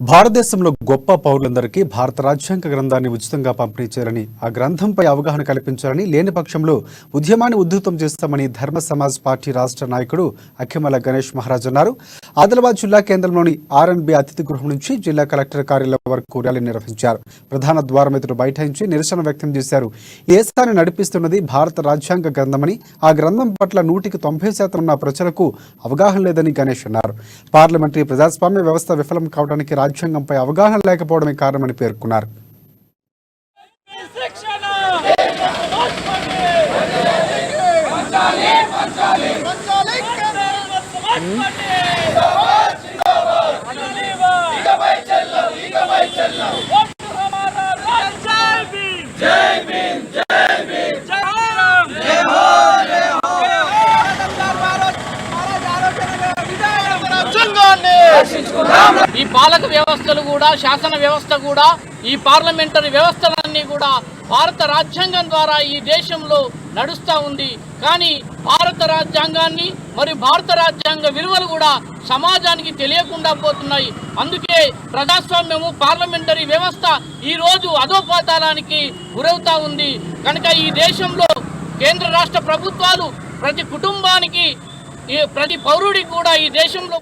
భారతదేశంలో గొప్ప పౌరులందరికీ భారత రాజ్యాంగ గ్రంథాన్ని ఉచితంగా పంపిణీ చేయాలని, ఆ గ్రంథంపై అవగాహన కల్పించాలని, లేని పక్షంలో ఉద్యమాన్ని ఉధృతం చేస్తామని ధర్మ సమాజ్ పార్టీ రాష్ట్ర నాయకుడు అక్కిమల గణేష్ మహారాజ్ అన్నారు. ఆదిలాబాద్ జిల్లా కేంద్రంలోని ఆర్ఎన్బి అతిథి గృహం నుంచి జిల్లా కలెక్టర్ కార్యాలయం వరకు ర్యాలీ నిర్వహించారు. ప్రధాన ద్వారం ఎదుట బైఠాయించి నిరసన వ్యక్తం చేశారు. ఈ దేశాన్ని నడిపిస్తున్నది భారత రాజ్యాంగ గ్రంథమని, ఆ గ్రంథం పట్ల 190% ఉన్న ప్రజలకు అవగాహన లేదని గణేష్ అన్నారు. పార్లమెంటరీ ప్రజాస్వామ్య వ్యవస్థ విఫలం కావడానికి రాజ్యాంగంపై అవగాహన లేకపోవడమే కారణమని పేర్కొన్నారు. ఈ పాలక వ్యవస్థలు కూడా, శాసన వ్యవస్థ కూడా, ఈ పార్లమెంటరీ వ్యవస్థలన్నీ కూడా భారత రాజ్యాంగం ద్వారా ఈ దేశంలో నడుస్తూ ఉంది. కానీ భారత రాజ్యాంగాన్ని మరియు భారత రాజ్యాంగ విలువలు కూడా సమాజానికి తెలియకుండా పోతున్నాయి. అందుకే ప్రజాస్వామ్యము, పార్లమెంటరీ వ్యవస్థ ఈరోజు అధోపాతాళానికి గురవుతూ ఉంది. కనుక ఈ దేశంలో కేంద్ర రాష్ట్ర ప్రభుత్వాలు ప్రతి కుటుంబానికి, ప్రతి పౌరుడికి కూడా ఈ దేశంలో